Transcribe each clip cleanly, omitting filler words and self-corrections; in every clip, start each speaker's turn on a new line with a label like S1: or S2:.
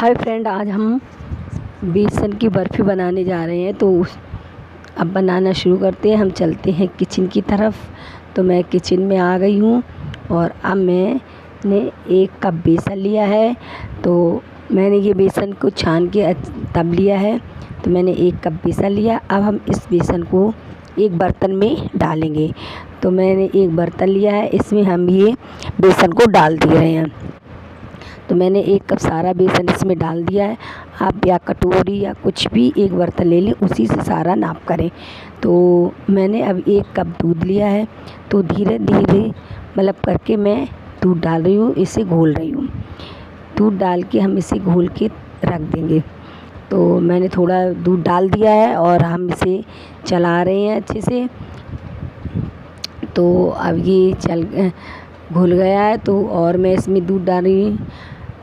S1: Hi friend, आज हम बेसन की बर्फ़ी बनाने जा रहे हैं। तो अब बनाना शुरू करते हैं। हम चलते हैं किचन की तरफ। तो मैं किचन में आ गई हूँ और अब मैंने 1 कप बेसन लिया है। तो मैंने ये बेसन को छान के तब लिया है। तो मैंने 1 कप बेसन लिया। अब हम इस बेसन को एक बर्तन में डालेंगे। तो मैंने एक बर्तन लिया है, इसमें हम ये बेसन को डाल दे रहे हैं। तो मैंने 1 कप सारा बेसन इसमें डाल दिया है। आप या कटोरी या कुछ भी एक बर्तन ले लें, उसी से सारा नाप करें। तो मैंने अब 1 कप दूध लिया है। तो धीरे धीरे मतलब करके मैं दूध डाल रही हूँ, इसे घोल रही हूँ। दूध डाल के हम इसे घोल के रख देंगे। तो मैंने थोड़ा दूध डाल दिया है और हम इसे चला रहे हैं अच्छे से। तो अब ये घुल गया है। तो और मैं इसमें दूध डाल रही हूँ,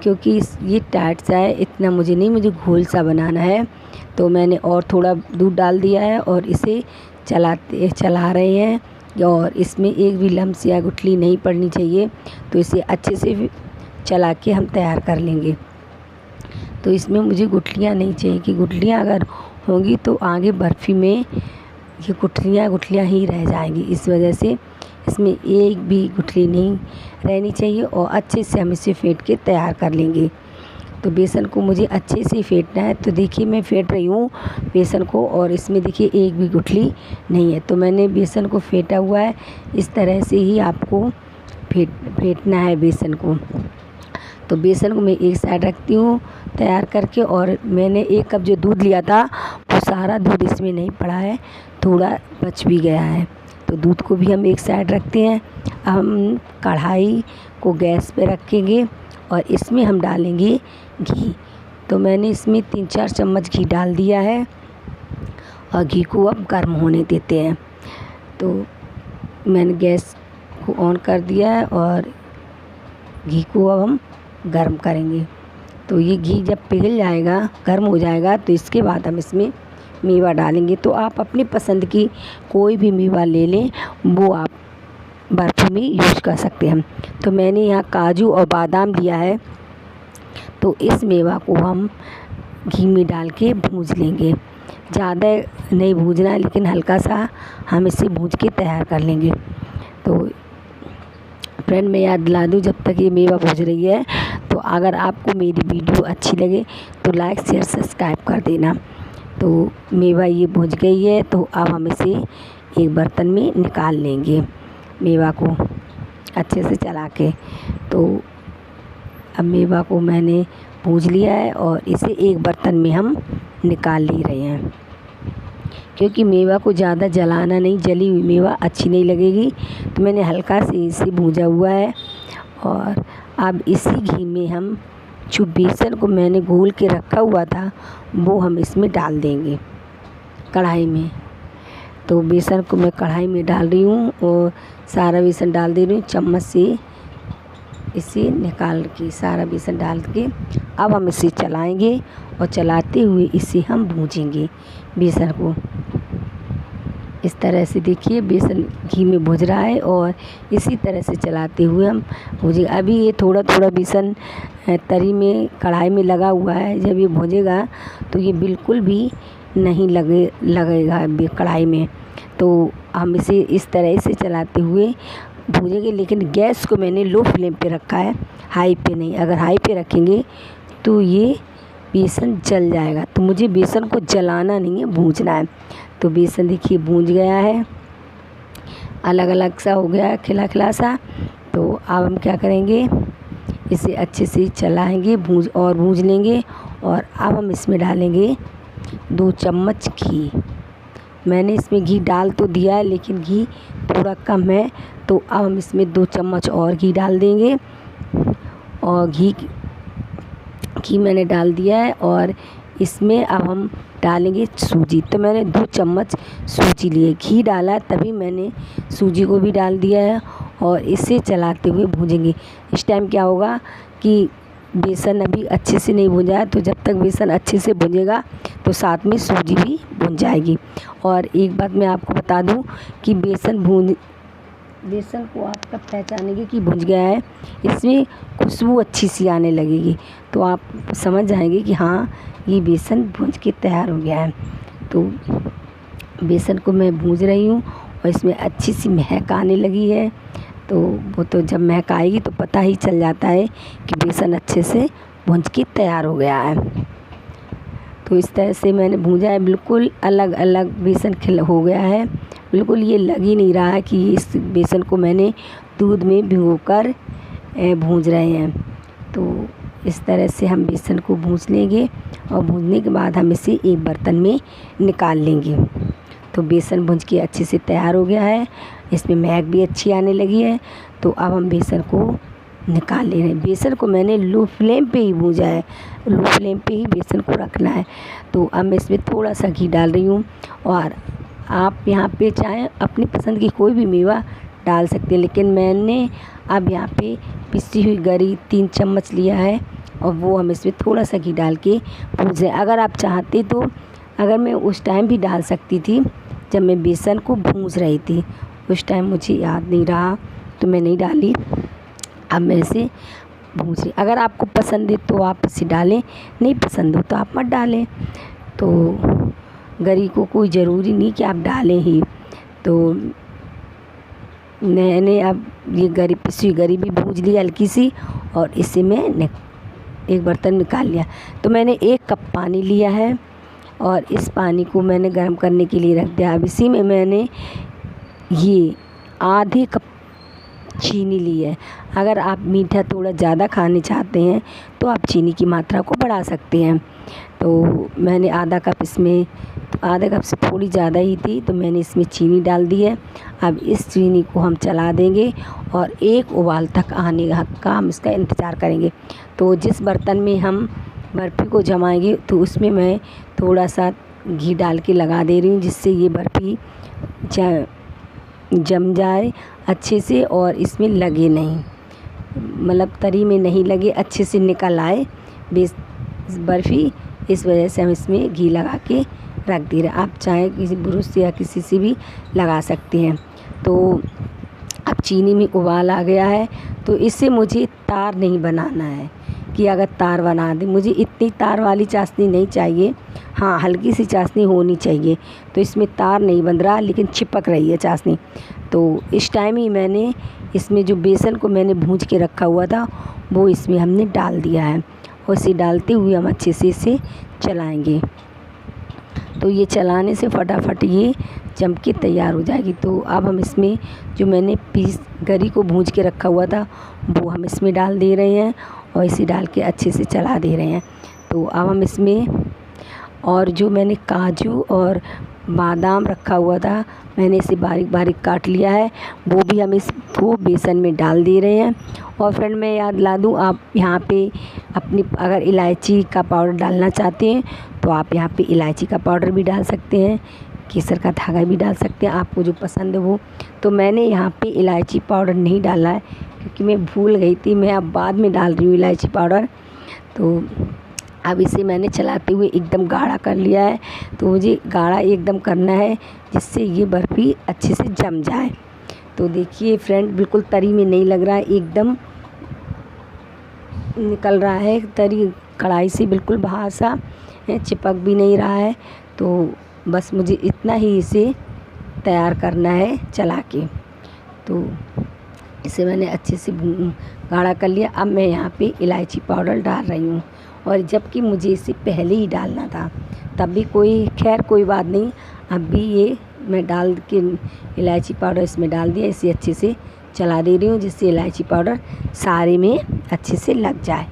S1: क्योंकि ये टाइट सा है, इतना मुझे नहीं, मुझे घोल सा बनाना है। तो मैंने और थोड़ा दूध डाल दिया है और इसे चला रहे हैं। और इसमें एक भी लम्स या गुठली नहीं पड़नी चाहिए। तो इसे अच्छे से चला के हम तैयार कर लेंगे। तो इसमें मुझे गुठलियाँ नहीं चाहिए, कि गुठलियाँ अगर होंगी तो आगे बर्फ़ी में ये गुठलियाँ ही रह जाएंगी। इस वजह से इसमें एक भी गुठली नहीं रहनी चाहिए और अच्छे से हम इसे फेंट के तैयार कर लेंगे। तो बेसन को मुझे अच्छे से फेंटना है। तो देखिए मैं फेंट रही हूँ बेसन को, और इसमें देखिए एक भी गुठली नहीं है। तो मैंने बेसन को फेंटा हुआ है। इस तरह से ही आपको फेंटना है बेसन को। तो बेसन को मैं एक साइड रखती हूँ तैयार करके। और मैंने 1 कप जो दूध लिया था वो सारा दूध इसमें नहीं पड़ा है, थोड़ा बच भी गया है। तो दूध को भी हम एक साइड रखते हैं। हम कढ़ाई को गैस पे रखेंगे और इसमें हम डालेंगे घी। तो मैंने इसमें 3-4 चम्मच घी डाल दिया है और घी को अब गर्म होने देते हैं। तो मैंने गैस को ऑन कर दिया है और घी को अब हम गर्म करेंगे। तो ये घी जब पिघल जाएगा, गर्म हो जाएगा, तो इसके बाद हम इसमें मेवा डालेंगे। तो आप अपनी पसंद की कोई भी मेवा ले लें, वो आप बर्फ़ी में यूज़ कर सकते हैं। तो मैंने यहाँ काजू और बादाम लिया है। तो इस मेवा को हम घी में डाल के भूंज लेंगे। ज़्यादा नहीं भूंजना है, लेकिन हल्का सा हम इसे भूंज के तैयार कर लेंगे। तो फ्रेंड, मैं याद दिला दूँ, जब तक ये मेवा भूंज रही है, तो अगर आपको मेरी वीडियो अच्छी लगे तो लाइक शेयर सब्सक्राइब कर देना। तो मेवा ये भुज गई है। तो अब हम इसे एक बर्तन में निकाल लेंगे, मेवा को अच्छे से चला के। तो अब मेवा को मैंने भूज लिया है और इसे एक बर्तन में हम निकाल ले रहे हैं, क्योंकि मेवा को ज़्यादा जलाना नहीं, जली हुई मेवा अच्छी नहीं लगेगी। तो मैंने हल्का से इसे भूजा हुआ है। और अब इसी घी में हम जो बेसन को मैंने घोल के रखा हुआ था वो हम इसमें डाल देंगे कढ़ाई में। तो बेसन को मैं कढ़ाई में डाल रही हूँ और सारा बेसन डाल दे रही हूँ चम्मच से। इसे निकाल के सारा बेसन डाल के अब हम इसे चलाएंगे और चलाते हुए इसे हम भूजेंगे बेसन को। इस तरह से देखिए बेसन घी में भुज रहा है और इसी तरह से चलाते हुए हम भूजेंगे। अभी ये थोड़ा थोड़ा बेसन तरी में कढ़ाई में लगा हुआ है। जब ये भुजेगा तो ये बिल्कुल भी नहीं लगेगा कढ़ाई में। तो हम इसे इस तरह से चलाते हुए भूजेंगे। लेकिन गैस को मैंने लो फ्लेम पे रखा है, हाई पे नहीं। अगर हाई पे रखेंगे तो ये बेसन जल जाएगा। तो मुझे बेसन को जलाना नहीं है, भूजना है। तो बेसन देखिए भूंज गया है, अलग अलग सा हो गया है, खिला खिला सा। तो अब हम क्या करेंगे, इसे अच्छे से चलाएंगे, भूंज लेंगे। और अब हम इसमें डालेंगे 2 चम्मच घी। मैंने इसमें घी डाल तो दिया है, लेकिन घी थोड़ा कम है। तो अब हम इसमें 2 चम्मच और घी डाल देंगे। और घी मैंने डाल दिया है और इसमें अब हम डालेंगे सूजी। तो मैंने 2 चम्मच सूजी लिए, घी डाला तभी मैंने सूजी को भी डाल दिया है और इसे चलाते हुए भूजेंगे। इस टाइम क्या होगा कि बेसन अभी अच्छे से नहीं भुना है। तो जब तक बेसन अच्छे से भुनेगा तो साथ में सूजी भी भुन जाएगी। और एक बात मैं आपको बता दूं कि बेसन बेसन को आप तब पहचानेंगे कि भुन गया है, इसमें खुशबू अच्छी सी आने लगेगी, तो आप समझ जाएंगे कि हाँ ये बेसन भून के तैयार हो गया है। तो बेसन को मैं भून रही हूँ और इसमें अच्छी सी महक आने लगी है। तो वो तो जब महक आएगी तो पता ही चल जाता है कि बेसन अच्छे से भून के तैयार हो गया है। तो इस तरह से मैंने भूंजा है, बिल्कुल अलग अलग बेसन खिल हो गया है। बिल्कुल ये लग ही नहीं रहा है कि इस बेसन को मैंने दूध में भिगोकर भूंज रहे हैं। तो इस तरह से हम बेसन को भूंज लेंगे और भूंजने के बाद हम इसे एक बर्तन में निकाल लेंगे। तो बेसन भूंज के अच्छे से तैयार हो गया है, इसमें महक भी अच्छी आने लगी है। तो अब हम बेसन को निकाल ले रहे हैं। बेसन को मैंने लो फ्लेम पे ही भूंजा है, लो फ्लेम पे ही बेसन को रखना है। तो अब मैं इसमें थोड़ा सा घी डाल रही हूँ और आप यहाँ पे चाहें अपनी पसंद की कोई भी मेवा डाल सकते हैं, लेकिन मैंने अब यहाँ पे पिसी हुई गरी 3 चम्मच लिया है और वो हम इसमें थोड़ा सा घी डाल के भूंज रहे हैं। अगर आप चाहते तो अगर मैं उस टाइम भी डाल सकती थी जब मैं बेसन को भूंज रही थी, उस टाइम मुझे याद नहीं रहा तो मैं नहीं डाली। अब मैं इसे भूंज रही, अगर आपको पसंद है तो आप इसे डालें, नहीं पसंद हो तो आप मत डालें। तो गरी को कोई ज़रूरी नहीं कि आप डालें ही। तो मैंने अब ये गरी पिसी गरी भी भूंज ली हल्की सी और इसे मैं एक बर्तन निकाल लिया। तो मैंने 1 कप पानी लिया है और इस पानी को मैंने गर्म करने के लिए रख दिया। अब इसी में मैंने ये आधे कप चीनी ली है। अगर आप मीठा थोड़ा ज़्यादा खाने चाहते हैं तो आप चीनी की मात्रा को बढ़ा सकते हैं। तो मैंने आधा कप इसमें, तो आधे कप से थोड़ी ज़्यादा ही थी तो मैंने इसमें चीनी डाल दी है। अब इस चीनी को हम चला देंगे और एक उबाल तक आने का हम इसका इंतज़ार करेंगे। तो जिस बर्तन में हम बर्फ़ी को जमाएंगे तो उसमें मैं थोड़ा सा घी डाल के लगा दे रही हूँ, जिससे ये बर्फ़ी जम जाए अच्छे से और इसमें लगे नहीं, मतलब तरी में नहीं लगे, अच्छे से निकल आए बर्फ़ी। इस वजह से हम इसमें घी लगा के रख दे रहे हैं। आप चाहें किसी ब्रश से या किसी से भी लगा सकते हैं। तो अब चीनी में उबाल आ गया है, तो इससे मुझे तार नहीं बनाना है कि अगर तार बना दे, मुझे इतनी तार वाली चाशनी नहीं चाहिए। हाँ, हल्की सी चाशनी होनी चाहिए। तो इसमें तार नहीं बन रहा लेकिन चिपक रही है चाशनी। तो इस टाइम ही मैंने इसमें जो बेसन को मैंने भूंज के रखा हुआ था वो इसमें हमने डाल दिया है और इसे डालते हुए हम अच्छे से इसे चलाएंगे। तो ये चलाने से फटाफट ये जम के तैयार हो जाएगी। तो अब हम इसमें जो मैंने गरी को भूंज के रखा हुआ था वो हम इसमें डाल दे रहे हैं और इसे डाल के अच्छे से चला दे रहे हैं। तो अब हम इसमें और जो मैंने काजू और बादाम रखा हुआ था मैंने इसे बारीक बारीक काट लिया है, वो भी हम इसको बेसन में डाल दे रहे हैं। और फ्रेंड मैं याद ला दूँ, आप यहाँ पे अपनी अगर इलायची का पाउडर डालना चाहते हैं तो आप यहाँ पे इलायची का पाउडर भी डाल सकते हैं, केसर का धागा भी डाल सकते हैं, आपको जो पसंद है वो। तो मैंने यहाँ पे इलायची पाउडर नहीं डाला है क्योंकि मैं भूल गई थी, मैं अब बाद में डाल रही हूँ इलायची पाउडर। तो अब इसे मैंने चलाते हुए एकदम गाढ़ा कर लिया है। तो मुझे गाढ़ा एकदम करना है जिससे ये बर्फ़ी अच्छे से जम जाए। तो देखिए फ्रेंड, बिल्कुल तरी में नहीं लग रहा है, एकदम निकल रहा है तरी कढ़ाई से बिल्कुल बाहर सा, चिपक भी नहीं रहा है। तो बस मुझे इतना ही इसे तैयार करना है चला के। तो इसे मैंने अच्छे से गाढ़ा कर लिया। अब मैं यहाँ पे इलायची पाउडर डाल रही हूँ और जबकि मुझे इसे पहले ही डालना था तब भी कोई बात नहीं, अब भी ये मैं डाल के इलायची पाउडर इसमें डाल दिया। इसे अच्छे से चला दे रही हूँ जिससे इलायची पाउडर सारे में अच्छे से लग जाए,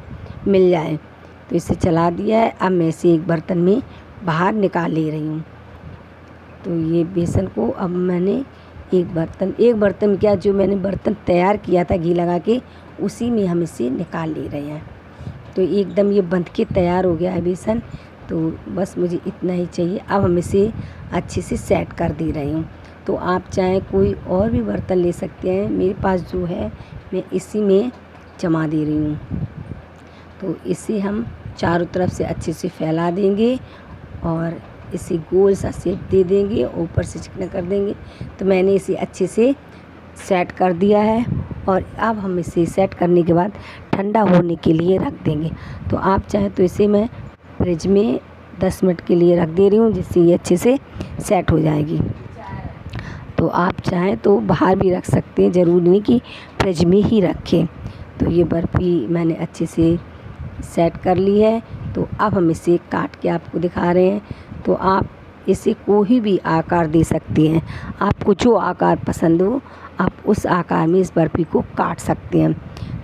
S1: मिल जाए। तो इसे चला दिया है। अब मैं इसे एक बर्तन में बाहर निकाल ले रही हूँ। तो ये बेसन को अब मैंने एक बर्तन क्या, जो मैंने बर्तन तैयार किया था घी लगा के, उसी में हम इसे निकाल ले रहे हैं। तो एकदम ये बंध के तैयार हो गया है बेसन। तो बस मुझे इतना ही चाहिए। अब हम इसे अच्छे से सेट कर दे रही हूँ। तो आप चाहें कोई और भी बर्तन ले सकते हैं, मेरे पास जो है मैं इसी में जमा दे रही हूँ। तो इसे हम चारों तरफ से अच्छे से फैला देंगे और इसे गोल सा शेप दे देंगे, ऊपर से चिकना कर देंगे। तो मैंने इसे अच्छे से सेट कर दिया है और अब हम इसे सेट करने के बाद ठंडा होने के लिए रख देंगे। तो आप चाहें तो इसे मैं फ्रिज में 10 मिनट के लिए रख दे रही हूँ, जिससे ये अच्छे से सेट हो जाएगी। तो आप चाहें तो बाहर भी रख सकते हैं, ज़रूरी नहीं कि फ्रिज में ही रखें। तो ये बर्फ़ी मैंने अच्छे से सेट कर ली है। तो अब हम इसे काट के आपको दिखा रहे हैं। तो आप इसे कोई भी आकार दे सकते हैं, आपको जो आकार पसंद हो आप उस आकार में इस बर्फ़ी को काट सकते हैं।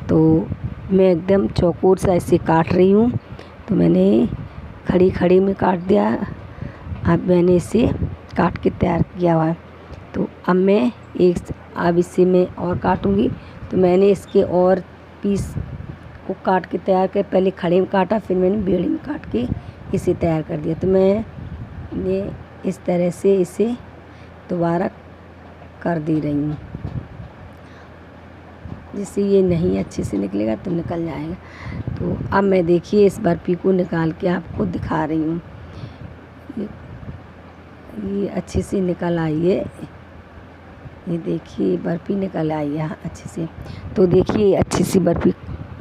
S1: तो मैं एकदम चौकोर सा इसे काट रही हूँ। तो मैंने खड़ी खड़ी में काट दिया। अब मैंने इसे काट के तैयार किया हुआ है। तो अब इसे मैं और काटूँगी। तो मैंने इसके और पीस को काट के तैयार कर, पहले खड़े में काटा, फिर मैंने बेड़े में काट के इसे तैयार कर दिया। तो मैं ये इस तरह से इसे दोबारा कर दे रही हूँ, जिससे ये नहीं अच्छे से निकलेगा तो निकल जाएगा। तो अब मैं देखिए इस बर्फ़ी को निकाल के आपको दिखा रही हूँ। ये अच्छे से निकल आई है, ये देखिए बर्फ़ी निकल आई है अच्छे से। तो देखिए अच्छी सी बर्फ़ी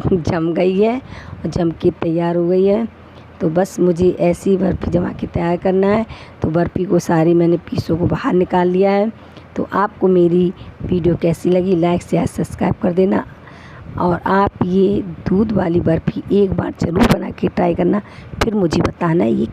S1: जम गई है और जम के तैयार हो गई है। तो बस मुझे ऐसी बर्फ़ी जमा के तैयार करना है। तो बर्फ़ी को सारी मैंने पीसों को बाहर निकाल लिया है। तो आपको मेरी वीडियो कैसी लगी, लाइक शेयर सब्सक्राइब कर देना। और आप ये दूध वाली बर्फ़ी एक बार ज़रूर बना के ट्राई करना, फिर मुझे बताना ये